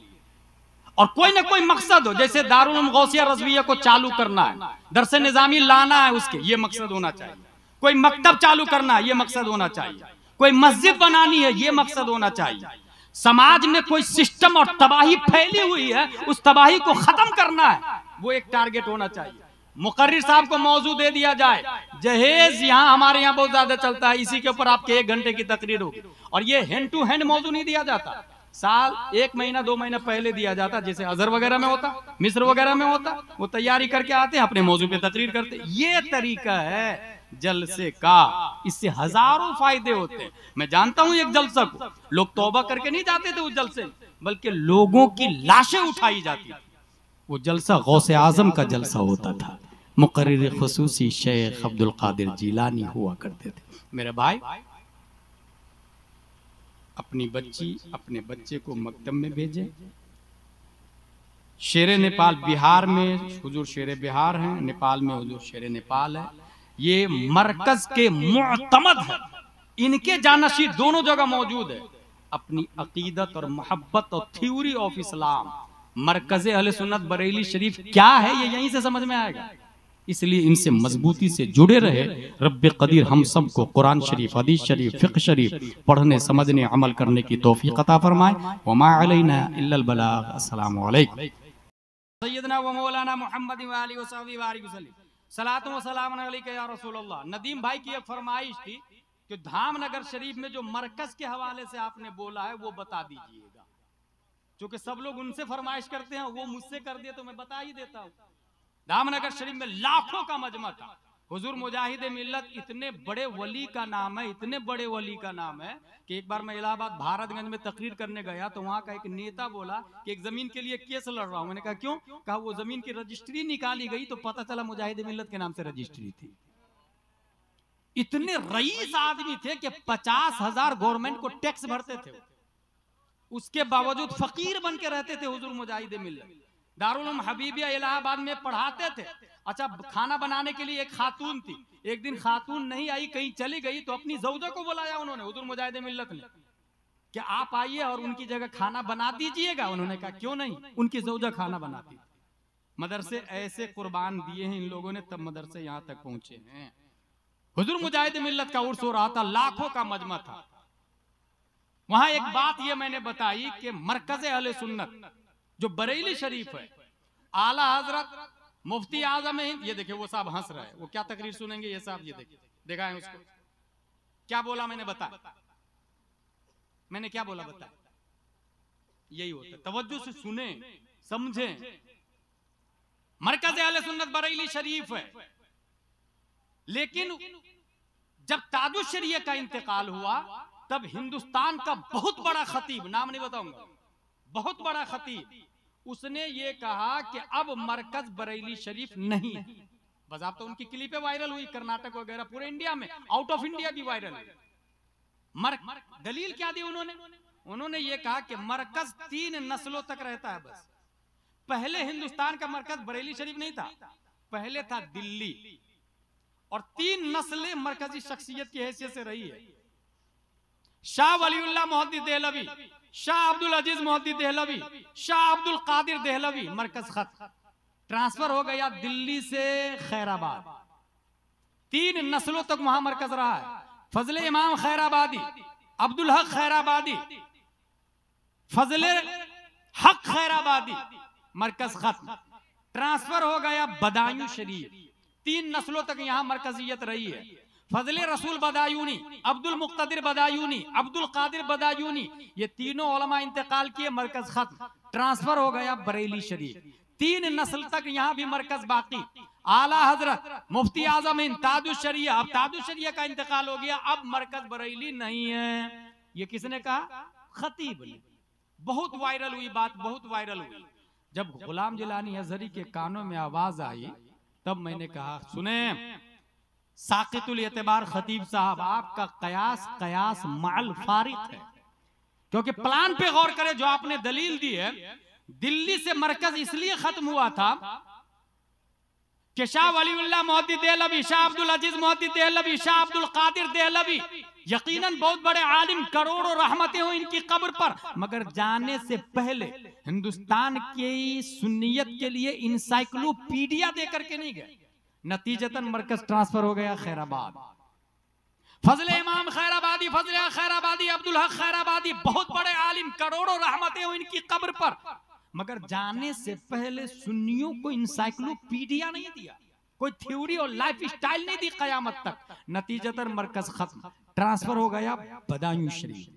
और कोई ना कोई मकसद हो। जैसे दारुल उलूम गौसिया रज़विया को चालू करना है, दरसे निजामी लाना है, उसके ये मकसद होना चाहिए। कोई मकतब चालू करना है, ये मकसद होना चाहिए। कोई मस्जिद बनानी है, ये मकसद होना चाहिए। समाज में कोई सिस्टम और तबाही फैली हुई है, उस तबाही को खत्म करना है, वो एक टारगेट होना चाहिए। मुकर्रिर साहब को मौजू दे दिया जाए, जहेज यहाँ हमारे यहाँ बहुत ज्यादा चलता है, इसी के ऊपर आपके 1 घंटे की तकरीर होगी, और ये हैंड टू हैंड मौजू नहीं दिया जाता, साल 1 महीना 2 महीना पहले दिया जाता, जैसे अजहर वगैरह में होता, मिस्र वगैरह में होता। वो तैयारी करके आते हैं, अपने मौजू पे तकरीर करते। ये तरीका है जलसे का, इससे हजारों फायदे होते हैं। मैं जानता हूं एक जलसा को लोग तौबा करके नहीं जाते थे उस जलसे, बल्कि लोगों की लाशें उठाई जाती थी। वो जलसा गौसे आजम का जलसा होता था, मुकर्रिर खुसूसी शेख अब्दुल कादिर जीलानी हुआ करते थे। मेरे भाई, अपनी बच्ची अपने बच्चे को मकतब में भेजे। शेर नेपाल बिहार में हुजूर शेर बिहार हैं, नेपाल में हुजूर शेर नेपाल है। ये मरकज के मुअतमद है, इनके जानशी दोनों जगह मौजूद है। अपनी अकीदत और मोहब्बत और थ्योरी ऑफ इस्लाम, मरकज़े अहले सुन्नत बरेली शरीफ क्या है, ये यहीं से समझ में आएगा। इसलिए इनसे मजबूती से जुड़े रहे। रब्बे कदीर हम सबको कुरान शरीफ, हदीस शरीफ, फिक़्ह शरीफ पढ़ने, समझने, अमल करने की तौफीक अता फरमाए। वमा अलैना इल्लल बलाग। अस्सलामु अलैकुम। सय्यदना व मौलाना मुहम्मद व आलिहि व सहबिहि व बारिक वसल्लम। सलातो व सलाम अलैका या रसूलल्लाह। नदीम भाई की एक फरमाइश थी कि धामनगर शरीफ में जो मरकज के हवाले से आपने बोला है वो बता दीजिएगा, क्योंकि सब लोग उनसे फरमाइश करते हैं, वो मुझसे कर दिए तो मैं बता ही देता हूँ। धामनगर शरीफ में लाखों का मजमा था। हुजूर मुजाहिद मिल्लत, इतने बड़े वली का नाम है, इतने बड़े वली का नाम है कि एक बार मैं इलाहाबाद भारतगंज में तकरीर करने गया तो वहां का एक नेता बोला कि एक जमीन के लिए केस लड़ रहा हूं। मैंने कहा क्यों? कहा वो जमीन की रजिस्ट्री निकाली गई तो पता चला मुजाहिद मिल्लत के नाम से रजिस्ट्री थी। इतने रईस आदमी थे कि 50,000 गवर्नमेंट को टैक्स भरते थे, उसके बावजूद फकीर बन के रहते थे हुजूर मुजाहिद मिल्लत। दारुल उलूम हबीबिया इलाहाबाद में पढ़ाते थे। अच्छा, खाना बनाने के लिए एक खातून थी, एक दिन खातून नहीं आई, कहीं चली गई, तो अपनी ज़ौजा को बुलाया उन्होंने, हुजूर मुजाहिद मिल्लत ने, कि आप आइए और उनकी जगह खाना बना दीजिएगा। उन्होंने कहा क्यों नहीं, उनकी ज़ौजा खाना बनाती। मदरसे ऐसे कुर्बान दिए हैं इन लोगों ने, तब मदरसे यहाँ तक पहुंचे हैं। हुजूर मुजाहिद मिल्लत का उर्स हो रहा था, लाखों का मजमा था। वहां एक बात ये मैंने बताई कि मरकज़े अहले सुन्नत जो बरेली शरीफ है, आला हजरत मुफ्ती आजम हिंद, ये देखिए वो साहब हंस रहा है, वो क्या तकरीर सुनेंगे ये साहब, ये देखिए देखा है उसको, क्या बोला मैंने बता, मैंने क्या बोला बता, यही होता है, तवज्जो से सुने समझे। मरकज अहले सुन्नत बरेली शरीफ है, लेकिन जब ताजुश शरीय का इंतकाल हुआ तब हिंदुस्तान का बहुत बड़ा खतीब, नाम नहीं बताऊंगा, बहुत बड़ा खतीब, उसने ये कहा कि अब मरकज बरेली शरीफ नहीं है। बजाब तो उनकी क्लिपें वायरल हुई कर्नाटक वगैरह, पूरे इंडिया में, आउट ऑफ इंडिया भी वायरल हुई। दलील क्या दी उन्होंने? उन्होंने ये कहा कि मरकज 3 नस्लों तक रहता है बस। पहले हिंदुस्तान का मरकज बरेली शरीफ नहीं था, पहले था दिल्ली, और 3 नस्लें मरकजी शख्सियत की हैसियत से रही है। शाह वलीउल्लाह मोहद्दिस देहलवी, शाह अब्दुल अजीज मोहद्दिस देहलवी, शाह अब्दुल कादिर देहलवी, मरकज खत ट्रांसफर हो गया दिल्ली से खैराबाद। 3 नस्लों तक वहां मरकज रहा है। फजले इमाम खैराबादी, अब्दुल हक खैराबादी, फजले हक खैराबादी, मरकज खत ट्रांसफर हो गया बदायूं शरीफ। 3 नस्लों तक यहां मरकजियत रही है। फजले रसूल बदायूनी, अब्दुल मुक्तदिर बदायूनी, अब्दुल कादिर बदायूनी, ये तीनों उलमा इंतकाल किए, मरकज खत्म, ट्रांसफर हो गया बरेली शरीफ। 3 नस्ल तक यहाँ भी मरकज बाकी। आला हजरत मुफ्ती आजम हिंद ताजुश शरिया, अब ताजुश शरिया का इंतकाल हो गया, अब मरकज बरेली नहीं है। ये किसने कहा? खतीब ने। बहुत वायरल हुई बात, बहुत वायरल हुई। जब गुलाम जिलानी अजहरी के कानों में आवाज आई तब मैंने कहा, सुने साकितुल एतबार खतीब साहब, आपका कयास कयास माल फारिक है, क्योंकि प्लान पे गौर करें जो आपने दलील दी है। दिल्ली से मरकज इसलिए खत्म हुआ था कि शाह वलीउल्लाह मोहद्दिस देहलवी, शाह अब्दुल अजीज मोहद्दिस देहलवी, शाह अब्दुल कादिर देहलवी यकीनन बहुत बड़े आलिम, करोड़ों रहमतें हो इनकी कब्र पर, मगर जाने से पहले हिंदुस्तान की सुन्नियत के लिए इंसाइक्लोपीडिया देकर के नहीं गए। नतीजतन मरकज ट्रांसफर हो गया खैराबाद। फजले इमाम खैराबादी, फजले खैराबादी, अब्दुल हक खैराबादी, बहुत बड़े आलिम, करोड़ों रहमतें हो इनकी कब्र पर, मगर जाने से पहले सुन्नियों को इंसाइक्लोपीडिया नहीं दिया, कोई थ्योरी और लाइफ स्टाइल नहीं दी कयामत तक। नतीजतन मरकज खत्म, ट्रांसफर हो गया बदायूं शरीफ।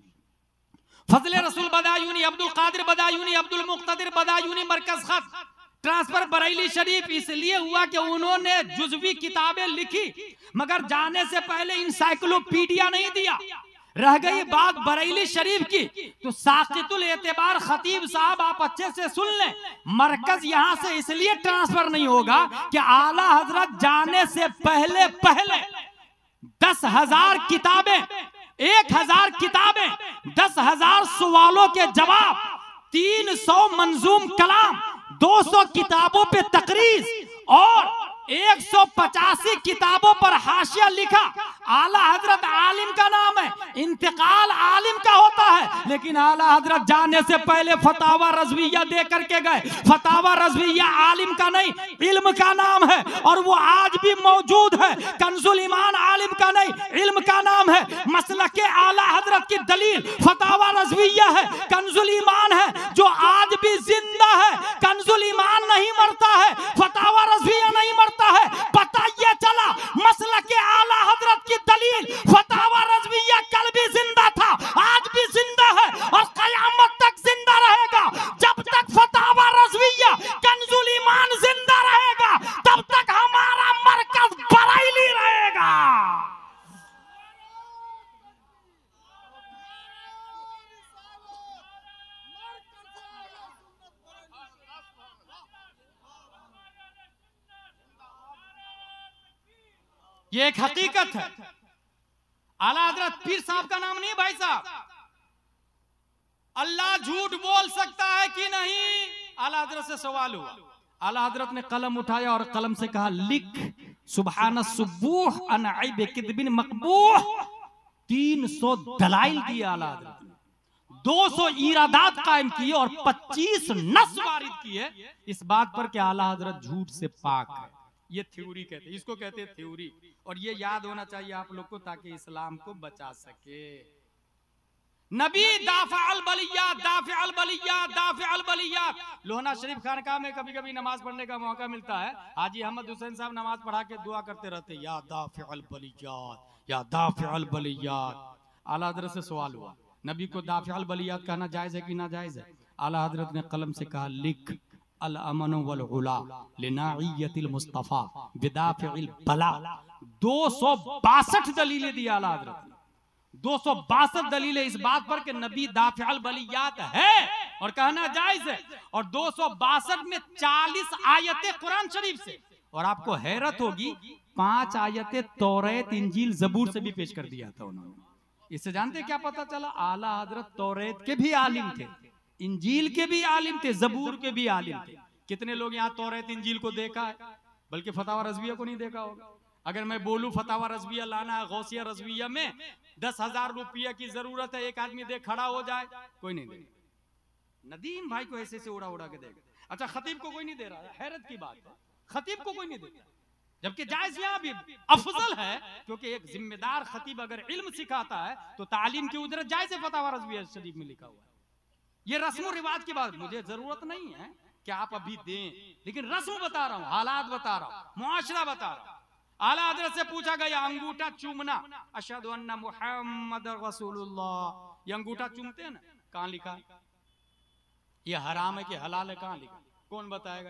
फजले रसूल बदायूनी, अब्दुल कादिर बदायूनी, अब्दुल मुक्तदिर बदायूनी, मरकज खत्म, ट्रांसफर बरेली शरीफ। इसलिए हुआ कि उन्होंने जुज़वी किताबें लिखी, मगर जाने से पहले इंसाइक्लोपीडिया नहीं दिया। रह गई बात बरेली शरीफ की, तो साकितुल एतबार खतीब साहब आप अच्छे से सुन लें, मरकज यहां से इसलिए ट्रांसफर नहीं होगा कि आला हजरत जाने से पहले 10,000 किताबें, 1,000 किताबें, 10,000 सवालों के जवाब, 300 मंजूम कलाम, 200 किताबों पे तकरीर और 185 किताबों पर हाशिया लिखा। आला हजरत आलिम का नाम है, इंतकाल आलिम का होता है, लेकिन आला हजरत जाने से पहले फतावा रज़विया दे करके गए। फतावा रज़विया आलिम का नहीं, इल्म का नाम है, और वो आज भी मौजूद है। कंजुल ईमान आलिम का नहीं, इल्म का नाम है। मसलक के आला हजरत की दलील फतावा रज़विया है, कंजुल ईमान है, जो आज भी जिंदा है। कंजुल ईमान नहीं मरता है, फतावा रज़विया नहीं मरता है। पता ये चला मसलक के आला हजरत की दलील फतावा रज़विया कल भी जिंदा था, आज भी जिंदा है, और कयामत तक जिंदा रहेगा। जब तक फतावा रज़विया कंजुल ईमान जिंदा रहेगा, तब तक हमारा मरकज बरेली रहेगा। ये एक हकीकत है। आला हजरत पीर साहब का नाम नहीं भाई साहब। अल्लाह झूठ बोल सकता है कि नहीं? आला हजरत से सवाल हुआ, आला हजरत ने कलम उठाया और कलम से कहा, लिख सुबहान सुबूह अन ऐब किदबिन मकबूह। 300 दलाइल दिए आला हजरत ने, 200 इरादात कायम किए और 25 नस वारिद किए इस बात पर कि आला हजरत झूठ से पाक है। ये थ्योरी कहते हैं, इसको कहते हैं थ्योरी। और ये याद होना चाहिए आप लोग को, ताकि इस्लाम को बचा सके। नबी दाफ़अल बलियात, दाफ़अल बलियात, दाफ़अल बलियात। लोहना शरीफ खानकाह में कभी कभी नमाज पढ़ने का मौका मिलता है, हाजी अहमद हुसैन साहब नमाज पढ़ा के दुआ करते रहते, या दाफ़अल बलियात, या दाफ़अल बलियात। आला हजरत से सवाल हुआ, नबी को दाफ़अल बलियात कहना जायज है कि ना जायज है? आला हजरत ने कलम से कहा, लिख अल अमन वल उला लिनाइयतिल मुस्तफा बिदाफ़िल बला। 262 दलीलें दी आला हजरत ने, 262 दलीलें इस बात पर कि नबी दाफ़अल बलियात है और कहना जायज है, और 262 में 40 आयतें कुरान शरीफ से। और आपको हैरत होगी, 5 आयतें तौरात इंजील जबूर से भी पेश कर दिया था उन्होंने। इससे जानते क्या पता चला? आला हजरत तौरात के भी आलिम थे, इंजील के भी आलिम थे, जबूर के भी आलिम थे। कितने लोग यहाँ तौरात इंजील को देखा है, बल्कि फतावा रज़विया को नहीं देखा होगा। अगर मैं बोलूं फतावा रज़विया लाना है, गौसिया रज़विया में 10,000 रुपया की जरूरत है, एक आदमी देख खड़ा हो जाए, कोई नहीं देगा। नदीम भाई को ऐसे से उड़ा उड़ा के देगा। अच्छा, खतीब को कोई नहीं दे रहा है, हैरत की बात है, खतीब को कोई नहीं देता, जबकि जायज यहाँ भी अफजल है, क्योंकि एक जिम्मेदार खतीब अगर इल्म सिखाता है तो तालीम की उजरत जायज है, फतावा रज़विया शरीफ में लिखा हुआ है। ये रस्म रिवाज की बात, मुझे जरूरत नहीं है कि आप अभी दें, लेकिन रस्म बता रहा हूं, हालात बता रहा हूं, मुआशरा बता रहा हूं। आला हजरत से पूछा गया, अंगूठा चूमना, अशहदु अन्ना मुहम्मदुर रसूलुल्लाह, ये अंगूठा चूमते हैं ना, कहां लिखा? ये हराम है कि हलाल है, कहां लिखा? कौन बताएगा?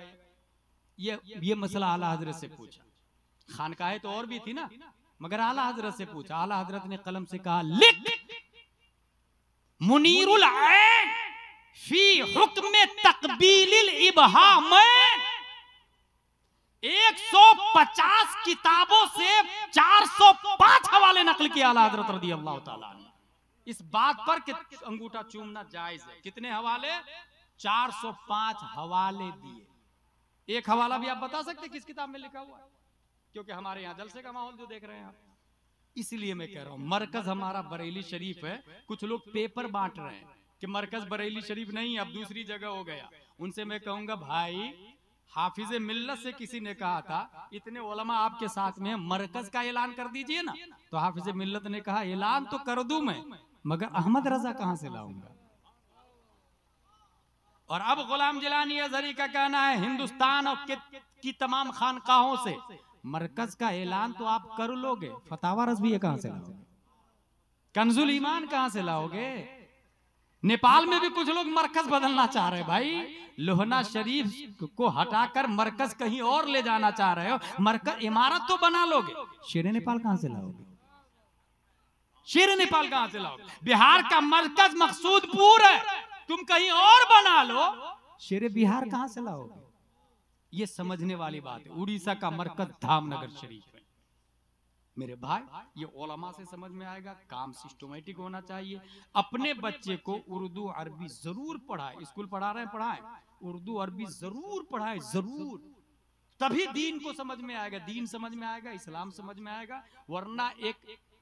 ये मसला आला हजरत से पूछा। खानकाहें तो और भी थी ना, मगर आला हजरत से पूछा। आला हजरत ने कलम से कहा, लिख मुनीरुल ऐन फी हुक्म तकबीलिल इबहाम। 150 किताबों से 405 हवाले नकल किए आला हजरत रज़ी अल्लाह ताला अन्हु इस बात पर कि अंगूठा चूमना जायज है। कितने हवाले? 405 हवाले दिए। एक हवाला भी आप बता सकते किस किताब में लिखा हुआ है? क्योंकि हमारे यहाँ जलसे का माहौल जो देख रहे हैं आप, इसलिए मैं कह रहा हूं, मरकज हमारा बरेली शरीफ है। कुछ लोग पेपर बांट रहे हैं कि मरकज बरेली शरीफ नहीं, अब दूसरी जगह हो गया। उनसे मैं कहूंगा, भाई हाफिज मिल्लत से किसी ने कहा था, इतने उलमा आपके साथ में, मरकज का ऐलान कर दीजिए ना। तो हाफिज मिल्लत ने कहा, ऐलान तो कर दूं मैं, मगर अहमद रजा कहां से लाऊंगा? और अब गुलाम जिलानी अज़हरी का कहना है, हिंदुस्तान और की तमाम खानकाहों से मरकज का ऐलान तो आप कर लोगे, फतावा रज़विया कहां से लाओगे? कंजुल ईमान कहां से लाओगे? नेपाल में भी कुछ लोग मरकज बदलना चाह रहे हैं। भाई लोहना शरीफ को हटाकर मरकज कहीं और ले जाना चाह रहे हो, मरकज इमारत तो बना लोगे, शेर नेपाल कहां से लाओगे? शेर नेपाल कहां से लाओगे? बिहार का मरकज मकसूदपुर है, तुम कहीं और बना लो, शेर बिहार कहां से लाओगे? ये समझने वाली बात है। उड़ीसा का मरकज धामनगर शरीफ है। मेरे भाई, ये उलमा से समझ में आएगा, काम सिस्टमेटिक होना चाहिए। अपने बच्चे को उर्दू अरबी जरूर पढ़ाए, स्कूल पढ़ा रहे हैं, पढ़ाएं, उर्दू अरबी जरूर पढ़ाए, जरूर, तभी दीन को समझ में आएगा, दीन समझ में आएगा, इस्लाम समझ में आएगा। वरना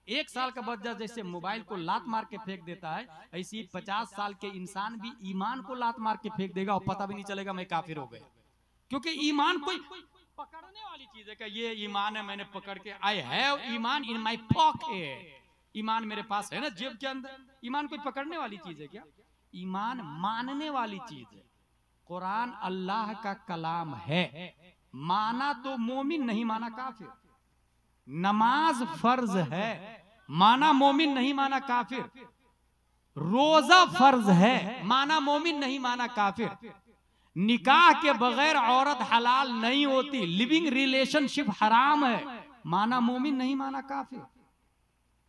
एक साल का बच्चा जैसे मोबाइल को लात मार के फेंक देता है, ऐसी 50 साल के इंसान भी ईमान को लात मार के फेंक देगा और पता भी नहीं चलेगा मैं काफिर हो गया। क्योंकि ईमान कोई पकड़ने वाली चीज है। क्या ये ईमान है, मैंने पकड़ के, I have Iman in my pocket, ईमान मेरे पास है ना जेब के अंदर। ईमान कोई पकड़ने वाली चीज है क्या? ईमान मानने वाली चीज है। कुरान अल्लाह का कलाम है, माना तो मोमिन, नहीं माना काफिर। नमाज फर्ज है, माना मोमिन, नहीं माना काफिर। रोजा फर्ज है, माना मोमिन, नहीं माना काफिर। निकाह के बगैर औरत हलाल नहीं होती, लिविंग रिलेशनशिप हराम है, माना मोमिन, नहीं माना काफिर।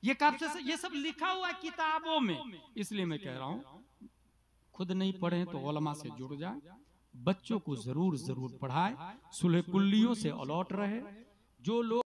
ये कब से ये सब लिखा हुआ है किताबों में। इसलिए मैं कह रहा हूं, खुद नहीं पढ़े तो उलमा से जुड़ जाए, बच्चों को जरूर पढ़ाए, सुलह कुल्लियों से अलर्ट रहे। जो लोग